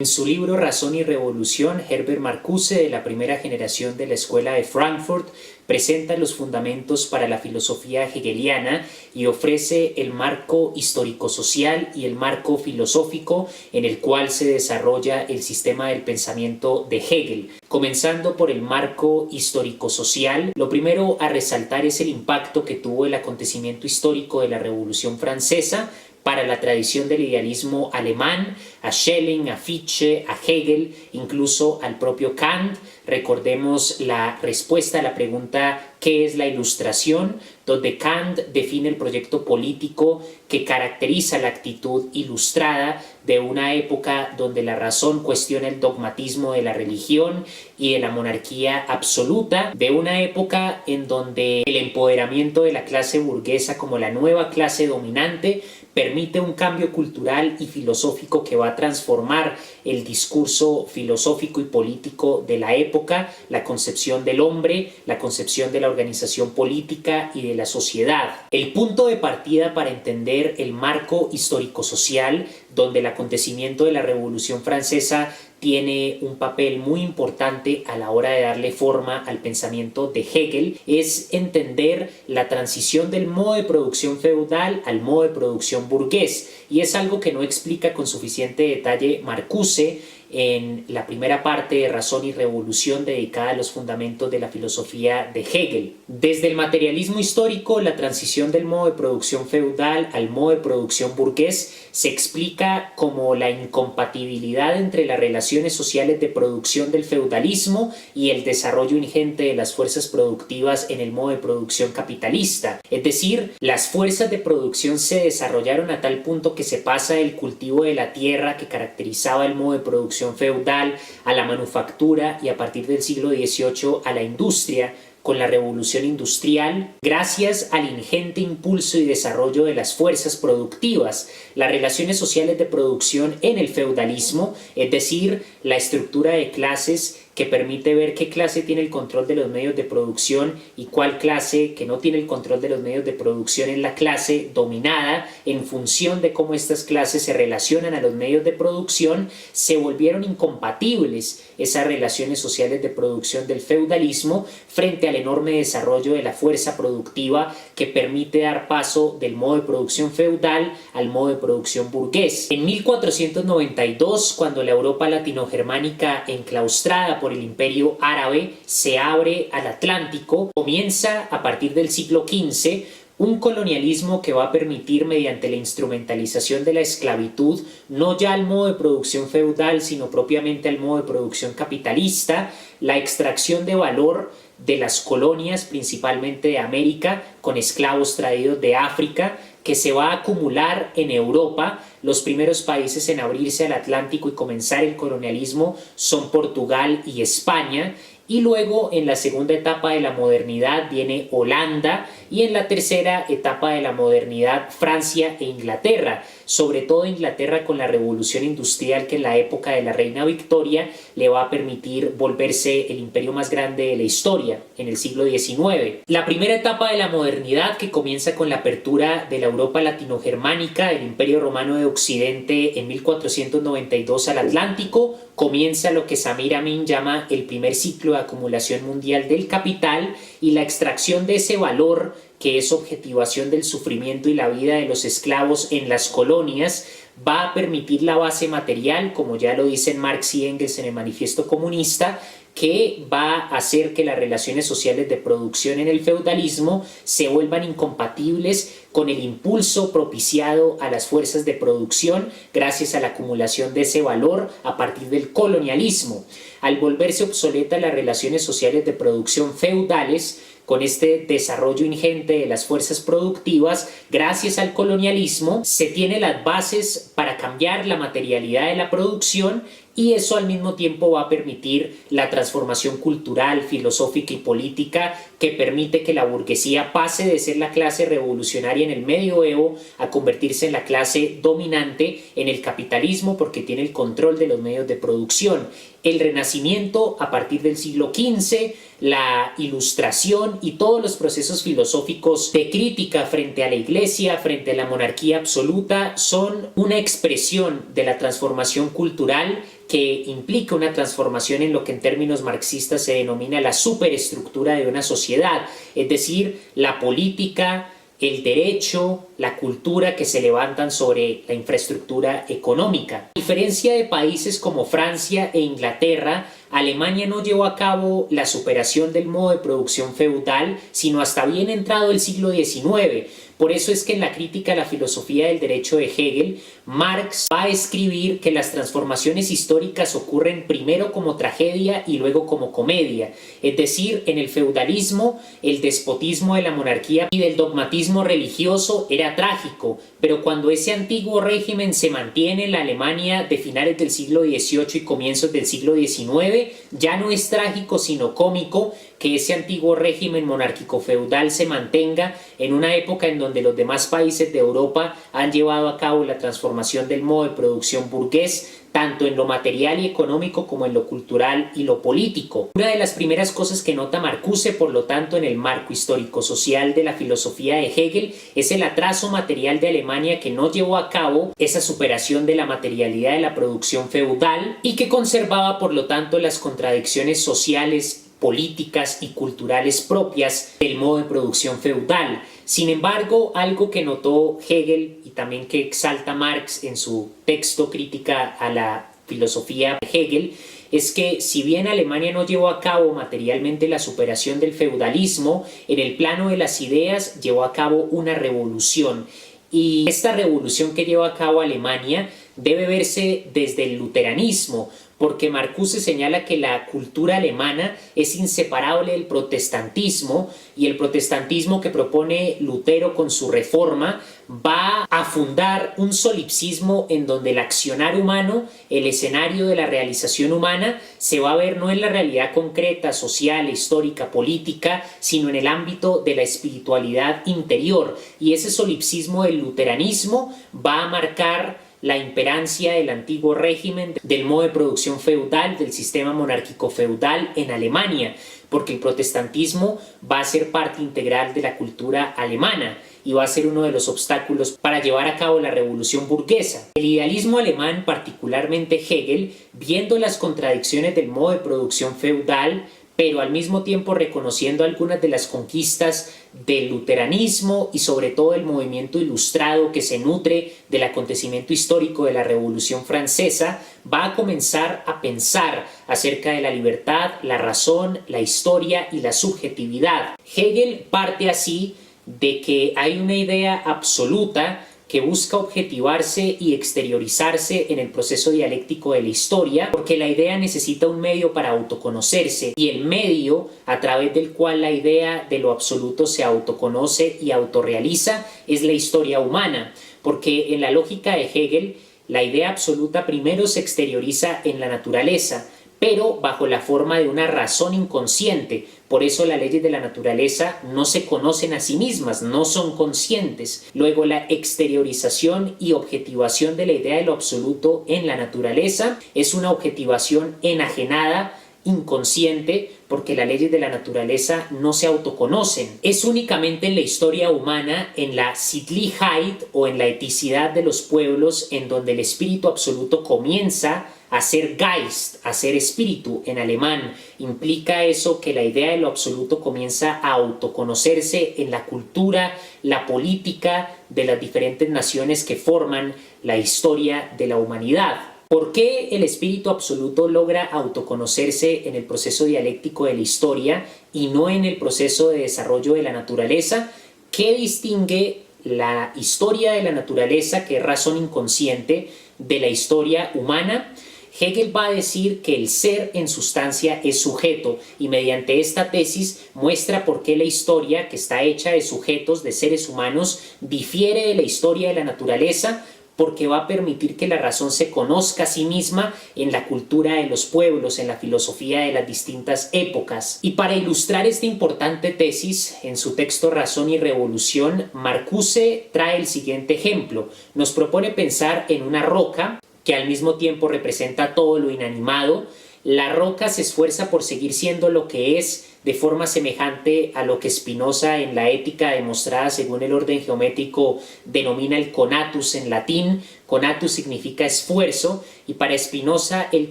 En su libro Razón y Revolución, Herbert Marcuse, de la primera generación de la Escuela de Frankfurt, presenta los fundamentos para la filosofía hegeliana y ofrece el marco histórico-social y el marco filosófico en el cual se desarrolla el sistema del pensamiento de Hegel. Comenzando por el marco histórico-social, lo primero a resaltar es el impacto que tuvo el acontecimiento histórico de la Revolución Francesa para la tradición del idealismo alemán, a Schelling, a Fichte, a Hegel, incluso al propio Kant. Recordemos la respuesta a la pregunta ¿qué es la Ilustración?, donde Kant define el proyecto político que caracteriza la actitud ilustrada de una época donde la razón cuestiona el dogmatismo de la religión y de la monarquía absoluta, de una época en donde el empoderamiento de la clase burguesa como la nueva clase dominante permite un cambio cultural y filosófico que va a transformar el discurso filosófico y político de la época, la concepción del hombre, la concepción de la organización política y de la sociedad. El punto de partida para entender el marco histórico-social, donde el acontecimiento de la Revolución Francesa tiene un papel muy importante a la hora de darle forma al pensamiento de Hegel, es entender la transición del modo de producción feudal al modo de producción burgués, y es algo que no explica con suficiente detalle Marcuse en la primera parte de Razón y Revolución, dedicada a los fundamentos de la filosofía de Hegel. Desde el materialismo histórico, la transición del modo de producción feudal al modo de producción burgués se explica como la incompatibilidad entre las relaciones sociales de producción del feudalismo y el desarrollo ingente de las fuerzas productivas en el modo de producción capitalista. Es decir, las fuerzas de producción se desarrollaron a tal punto que se pasa del cultivo de la tierra que caracterizaba el modo de producción feudal a la manufactura y a partir del siglo XVIII a la industria, con la revolución industrial, gracias al ingente impulso y desarrollo de las fuerzas productivas, las relaciones sociales de producción en el feudalismo, es decir, la estructura de clases que permite ver qué clase tiene el control de los medios de producción y cuál clase que no tiene el control de los medios de producción es la clase dominada. En función de cómo estas clases se relacionan a los medios de producción, se volvieron incompatibles esas relaciones sociales de producción del feudalismo frente al enorme desarrollo de la fuerza productiva que permite dar paso del modo de producción feudal al modo de producción burgués. En 1492, cuando la Europa latinogermánica, enclaustrada por el Imperio Árabe, se abre al Atlántico, comienza a partir del siglo XV un colonialismo que va a permitir, mediante la instrumentalización de la esclavitud, no ya al modo de producción feudal, sino propiamente al modo de producción capitalista, la extracción de valor de las colonias, principalmente de América, con esclavos traídos de África, que se va a acumular en Europa. Los primeros países en abrirse al Atlántico y comenzar el colonialismo son Portugal y España, y luego en la segunda etapa de la modernidad viene Holanda y en la tercera etapa de la modernidad Francia e Inglaterra, sobre todo Inglaterra con la revolución industrial que en la época de la reina Victoria le va a permitir volverse el imperio más grande de la historia en el siglo XIX. La primera etapa de la modernidad, que comienza con la apertura de la Europa latinogermánica, el Imperio Romano de Occidente en 1492 al Atlántico, comienza lo que Samir Amin llama el primer ciclo de acumulación mundial del capital y la extracción de ese valor que es objetivación del sufrimiento y la vida de los esclavos en las colonias, va a permitir la base material, como ya lo dicen Marx y Engels en el Manifiesto Comunista, que va a hacer que las relaciones sociales de producción en el feudalismo se vuelvan incompatibles con el impulso propiciado a las fuerzas de producción gracias a la acumulación de ese valor a partir del colonialismo. Al volverse obsoletas las relaciones sociales de producción feudales, con este desarrollo ingente de las fuerzas productivas, gracias al colonialismo, se tiene las bases para cambiar la materialidad de la producción, y eso al mismo tiempo va a permitir la transformación cultural, filosófica y política que permite que la burguesía pase de ser la clase revolucionaria en el medioevo a convertirse en la clase dominante en el capitalismo, porque tiene el control de los medios de producción. El Renacimiento a partir del siglo XV, la Ilustración y todos los procesos filosóficos de crítica frente a la Iglesia, frente a la monarquía absoluta, son una expresión de la transformación cultural que implica una transformación en lo que en términos marxistas se denomina la superestructura de una sociedad, es decir, la política, el derecho, la cultura que se levantan sobre la infraestructura económica. A diferencia de países como Francia e Inglaterra, Alemania no llevó a cabo la superación del modo de producción feudal, sino hasta bien entrado el siglo XIX. Por eso es que en la crítica a la filosofía del derecho de Hegel, Marx va a escribir que las transformaciones históricas ocurren primero como tragedia y luego como comedia. Es decir, en el feudalismo, el despotismo de la monarquía y del dogmatismo religioso era trágico, pero cuando ese antiguo régimen se mantiene en la Alemania de finales del siglo XVIII y comienzos del siglo XIX, ya no es trágico sino cómico que ese antiguo régimen monárquico-feudal se mantenga en una época en donde los demás países de Europa han llevado a cabo la transformación del modo de producción burgués, tanto en lo material y económico como en lo cultural y lo político. Una de las primeras cosas que nota Marcuse, por lo tanto, en el marco histórico-social de la filosofía de Hegel, es el atraso material de Alemania que no llevó a cabo esa superación de la materialidad de la producción feudal y que conservaba, por lo tanto, las contradicciones sociales, políticas y culturales propias del modo de producción feudal. Sin embargo, algo que notó Hegel y también que exalta Marx en su texto Crítica a la filosofía de Hegel, es que si bien Alemania no llevó a cabo materialmente la superación del feudalismo, en el plano de las ideas llevó a cabo una revolución. Y esta revolución que llevó a cabo Alemania debe verse desde el luteranismo, porque Marcuse señala que la cultura alemana es inseparable del protestantismo y el protestantismo que propone Lutero con su reforma va a fundar un solipsismo en donde el accionar humano, el escenario de la realización humana, se va a ver no en la realidad concreta, social, histórica, política, sino en el ámbito de la espiritualidad interior. Y ese solipsismo del luteranismo va a marcar la imperancia del antiguo régimen, del modo de producción feudal, del sistema monárquico feudal en Alemania, porque el protestantismo va a ser parte integral de la cultura alemana y va a ser uno de los obstáculos para llevar a cabo la revolución burguesa. El idealismo alemán, particularmente Hegel, viendo las contradicciones del modo de producción feudal, pero al mismo tiempo reconociendo algunas de las conquistas del luteranismo y sobre todo el movimiento ilustrado que se nutre del acontecimiento histórico de la Revolución Francesa, va a comenzar a pensar acerca de la libertad, la razón, la historia y la subjetividad. Hegel parte así de que hay una idea absoluta que busca objetivarse y exteriorizarse en el proceso dialéctico de la historia, porque la idea necesita un medio para autoconocerse, y el medio a través del cual la idea de lo absoluto se autoconoce y autorrealiza es la historia humana, porque en la lógica de Hegel la idea absoluta primero se exterioriza en la naturaleza, pero bajo la forma de una razón inconsciente. Por eso las leyes de la naturaleza no se conocen a sí mismas, no son conscientes. Luego la exteriorización y objetivación de la idea de lo absoluto en la naturaleza es una objetivación enajenada, inconsciente, porque las leyes de la naturaleza no se autoconocen. Es únicamente en la historia humana, en la Sittlichkeit o en la eticidad de los pueblos, en donde el espíritu absoluto comienza a ser Geist, a ser espíritu en alemán. Implica eso que la idea de lo absoluto comienza a autoconocerse en la cultura, la política de las diferentes naciones que forman la historia de la humanidad. ¿Por qué el espíritu absoluto logra autoconocerse en el proceso dialéctico de la historia y no en el proceso de desarrollo de la naturaleza? ¿Qué distingue la historia de la naturaleza, que es razón inconsciente, de la historia humana? Hegel va a decir que el ser en sustancia es sujeto, y mediante esta tesis muestra por qué la historia, que está hecha de sujetos, de seres humanos, difiere de la historia de la naturaleza, porque va a permitir que la razón se conozca a sí misma en la cultura de los pueblos, en la filosofía de las distintas épocas. Y para ilustrar esta importante tesis, en su texto Razón y Revolución, Marcuse trae el siguiente ejemplo. Nos propone pensar en una roca que al mismo tiempo representa todo lo inanimado. La roca se esfuerza por seguir siendo lo que es, de forma semejante a lo que Spinoza en la Ética demostrada según el orden geométrico denomina el conatus en latín, Conatus significa esfuerzo, y para Spinoza el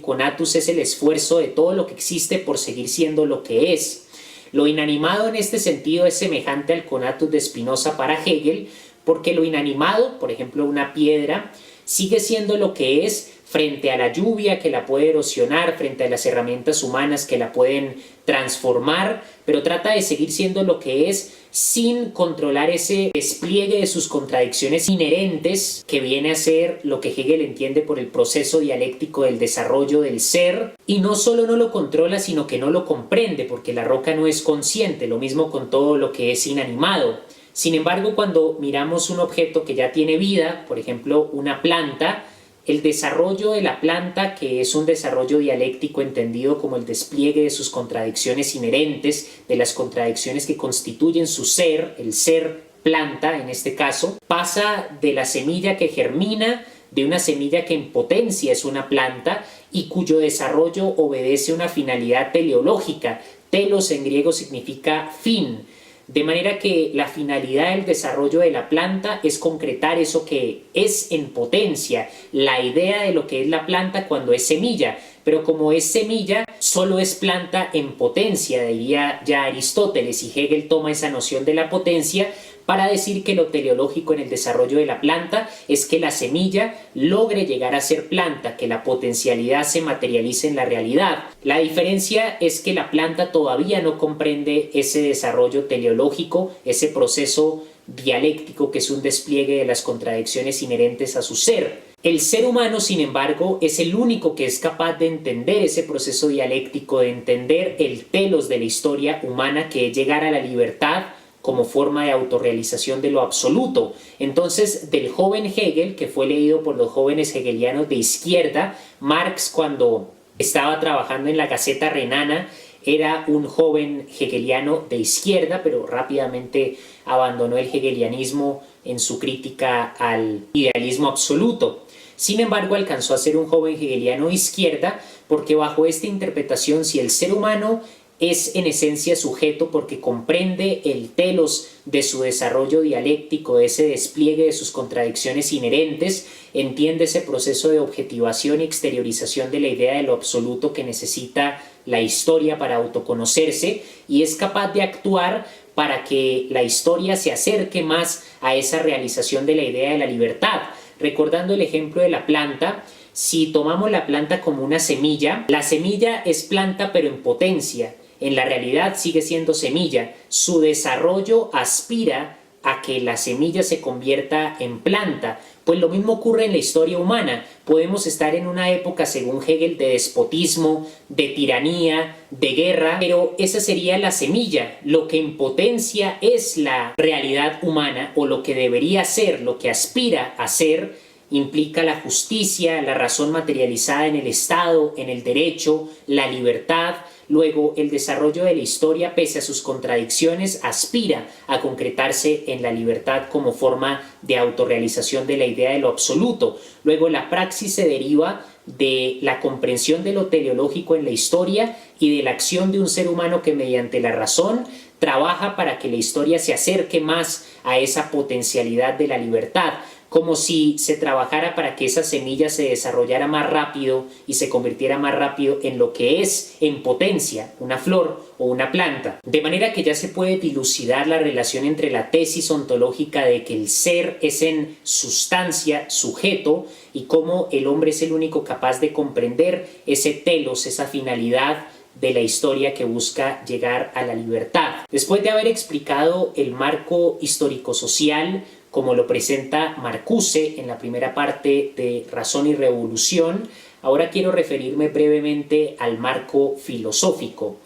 conatus es el esfuerzo de todo lo que existe por seguir siendo lo que es. Lo inanimado en este sentido es semejante al conatus de Spinoza para Hegel, porque lo inanimado, por ejemplo una piedra, sigue siendo lo que es frente a la lluvia que la puede erosionar, frente a las herramientas humanas que la pueden transformar, pero trata de seguir siendo lo que es sin controlar ese despliegue de sus contradicciones inherentes, que viene a ser lo que Hegel entiende por el proceso dialéctico del desarrollo del ser, y no solo no lo controla, sino que no lo comprende, porque la roca no es consciente, lo mismo con todo lo que es inanimado. Sin embargo, cuando miramos un objeto que ya tiene vida, por ejemplo una planta, el desarrollo de la planta, que es un desarrollo dialéctico entendido como el despliegue de sus contradicciones inherentes, de las contradicciones que constituyen su ser, el ser planta en este caso, pasa de la semilla que germina, de una semilla que en potencia es una planta y cuyo desarrollo obedece a una finalidad teleológica. Telos en griego significa fin. De manera que la finalidad del desarrollo de la planta es concretar eso que es en potencia, la idea de lo que es la planta cuando es semilla, pero como es semilla, solo es planta en potencia, diría ya Aristóteles, y Hegel toma esa noción de la potencia para decir que lo teleológico en el desarrollo de la planta es que la semilla logre llegar a ser planta, que la potencialidad se materialice en la realidad. La diferencia es que la planta todavía no comprende ese desarrollo teleológico, ese proceso dialéctico que es un despliegue de las contradicciones inherentes a su ser. El ser humano, sin embargo, es el único que es capaz de entender ese proceso dialéctico, de entender el telos de la historia humana, que es llegar a la libertad como forma de autorrealización de lo absoluto. Entonces, del joven Hegel, que fue leído por los jóvenes hegelianos de izquierda, Marx, cuando estaba trabajando en la Gaceta Renana, era un joven hegeliano de izquierda, pero rápidamente abandonó el hegelianismo en su crítica al idealismo absoluto. Sin embargo, alcanzó a ser un joven hegeliano de izquierda porque bajo esta interpretación, si el ser humano es en esencia sujeto porque comprende el telos de su desarrollo dialéctico, ese despliegue de sus contradicciones inherentes, entiende ese proceso de objetivación y exteriorización de la idea de lo absoluto que necesita la historia para autoconocerse, y es capaz de actuar para que la historia se acerque más a esa realización de la idea de la libertad. Recordando el ejemplo de la planta, si tomamos la planta como una semilla, la semilla es planta pero en potencia. En la realidad sigue siendo semilla. Su desarrollo aspira a que la semilla se convierta en planta. Pues lo mismo ocurre en la historia humana. Podemos estar en una época, según Hegel, de despotismo, de tiranía, de guerra, pero esa sería la semilla. Lo que en potencia es la realidad humana, o lo que debería ser, lo que aspira a ser, implica la justicia, la razón materializada en el Estado, en el derecho, la libertad. Luego, el desarrollo de la historia, pese a sus contradicciones, aspira a concretarse en la libertad como forma de autorrealización de la idea de lo absoluto. Luego, la praxis se deriva de la comprensión de lo teleológico en la historia y de la acción de un ser humano que mediante la razón trabaja para que la historia se acerque más a esa potencialidad de la libertad, como si se trabajara para que esa semilla se desarrollara más rápido y se convirtiera más rápido en lo que es en potencia, una flor o una planta. De manera que ya se puede dilucidar la relación entre la tesis ontológica de que el ser es en sustancia sujeto y cómo el hombre es el único capaz de comprender ese telos, esa finalidad de la historia que busca llegar a la libertad. Después de haber explicado el marco histórico-social, como lo presenta Marcuse en la primera parte de Razón y Revolución, ahora quiero referirme brevemente al marco filosófico.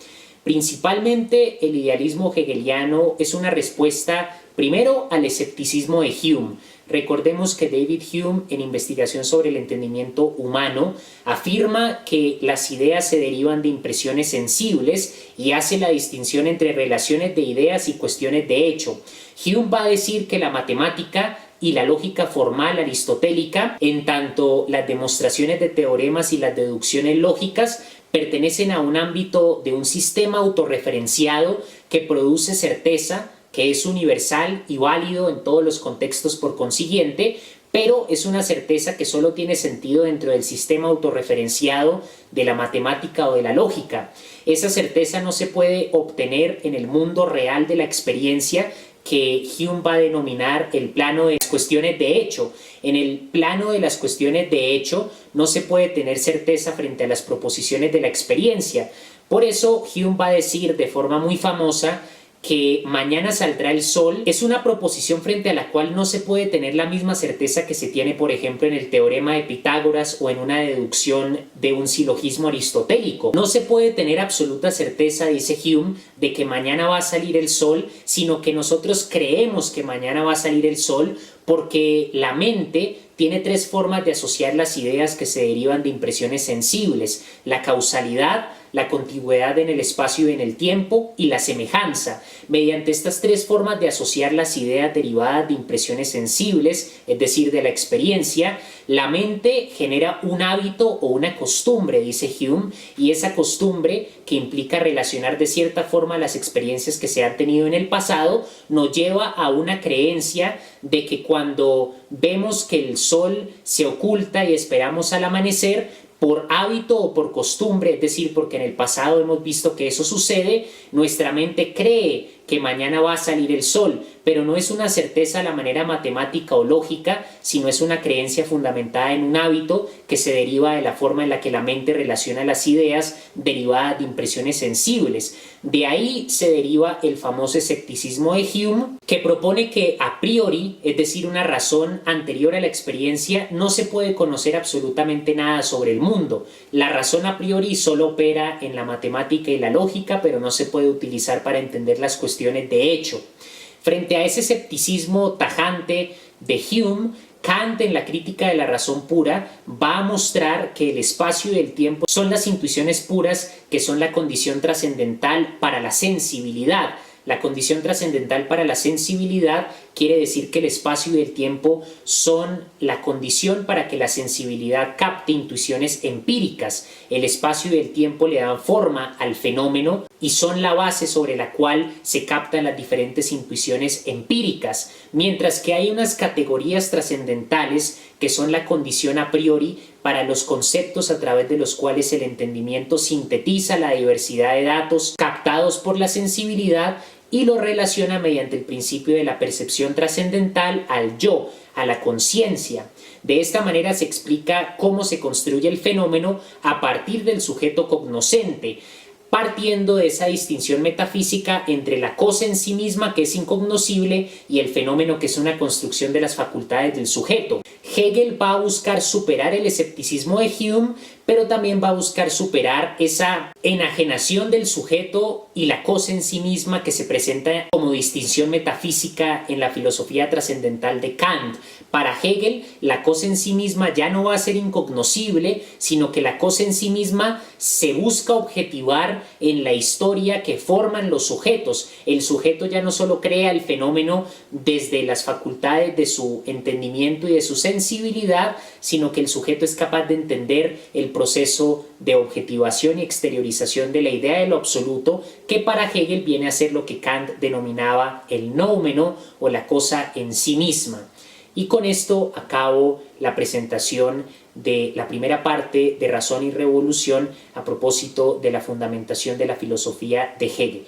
Principalmente el idealismo hegeliano es una respuesta primero al escepticismo de Hume. Recordemos que David Hume, en Investigación sobre el entendimiento humano, afirma que las ideas se derivan de impresiones sensibles y hace la distinción entre relaciones de ideas y cuestiones de hecho. Hume va a decir que la matemática y la lógica formal aristotélica, en tanto las demostraciones de teoremas y las deducciones lógicas, pertenecen a un ámbito de un sistema autorreferenciado que produce certeza, que es universal y válido en todos los contextos por consiguiente, pero es una certeza que solo tiene sentido dentro del sistema autorreferenciado de la matemática o de la lógica. Esa certeza no se puede obtener en el mundo real de la experiencia, que Hume va a denominar el plano de las cuestiones de hecho. En el plano de las cuestiones de hecho no se puede tener certeza frente a las proposiciones de la experiencia. Por eso Hume va a decir de forma muy famosa que mañana saldrá el sol. Es una proposición frente a la cual no se puede tener la misma certeza que se tiene, por ejemplo, en el teorema de Pitágoras o en una deducción de un silogismo aristotélico. No se puede tener absoluta certeza, dice Hume, de que mañana va a salir el sol, sino que nosotros creemos que mañana va a salir el sol porque la mente tiene tres formas de asociar las ideas que se derivan de impresiones sensibles: la causalidad, la contigüidad en el espacio y en el tiempo y la semejanza. Mediante estas tres formas de asociar las ideas derivadas de impresiones sensibles, es decir, de la experiencia, la mente genera un hábito o una costumbre, dice Hume, y esa costumbre, que implica relacionar de cierta forma las experiencias que se han tenido en el pasado, nos lleva a una creencia de que cuando vemos que el sol se oculta y esperamos al amanecer, por hábito o por costumbre, es decir, porque en el pasado hemos visto que eso sucede, nuestra mente cree que mañana va a salir el sol, pero no es una certeza a la manera matemática o lógica, sino es una creencia fundamentada en un hábito que se deriva de la forma en la que la mente relaciona las ideas derivadas de impresiones sensibles. De ahí se deriva el famoso escepticismo de Hume, que propone que a priori, es decir, una razón anterior a la experiencia, no se puede conocer absolutamente nada sobre el mundo. La razón a priori solo opera en la matemática y la lógica, pero no se puede utilizar para entender las cuestiones de hecho. Frente a ese escepticismo tajante de Hume, Kant, en la crítica de la razón pura, va a mostrar que el espacio y el tiempo son las intuiciones puras, que son la condición trascendental para la sensibilidad. La condición trascendental para la sensibilidad quiere decir que el espacio y el tiempo son la condición para que la sensibilidad capte intuiciones empíricas. El espacio y el tiempo le dan forma al fenómeno y son la base sobre la cual se captan las diferentes intuiciones empíricas, mientras que hay unas categorías trascendentales que son la condición a priori para los conceptos a través de los cuales el entendimiento sintetiza la diversidad de datos captados por la sensibilidad y lo relaciona mediante el principio de la percepción trascendental al yo, a la conciencia. De esta manera se explica cómo se construye el fenómeno a partir del sujeto cognoscente, partiendo de esa distinción metafísica entre la cosa en sí misma, que es incognoscible, y el fenómeno, que es una construcción de las facultades del sujeto. Hegel va a buscar superar el escepticismo de Hume, pero también va a buscar superar esa enajenación del sujeto y la cosa en sí misma que se presenta como distinción metafísica en la filosofía trascendental de Kant. Para Hegel, la cosa en sí misma ya no va a ser incognoscible, sino que la cosa en sí misma se busca objetivar en la historia que forman los sujetos. El sujeto ya no solo crea el fenómeno desde las facultades de su entendimiento y de su sensibilidad, sino que el sujeto es capaz de entender el proceso de objetivación y exteriorización de la idea de lo absoluto, que para Hegel viene a ser lo que Kant denominaba el noumeno, o la cosa en sí misma. Y con esto acabo la presentación de la primera parte de Razón y Revolución a propósito de la fundamentación de la filosofía de Hegel.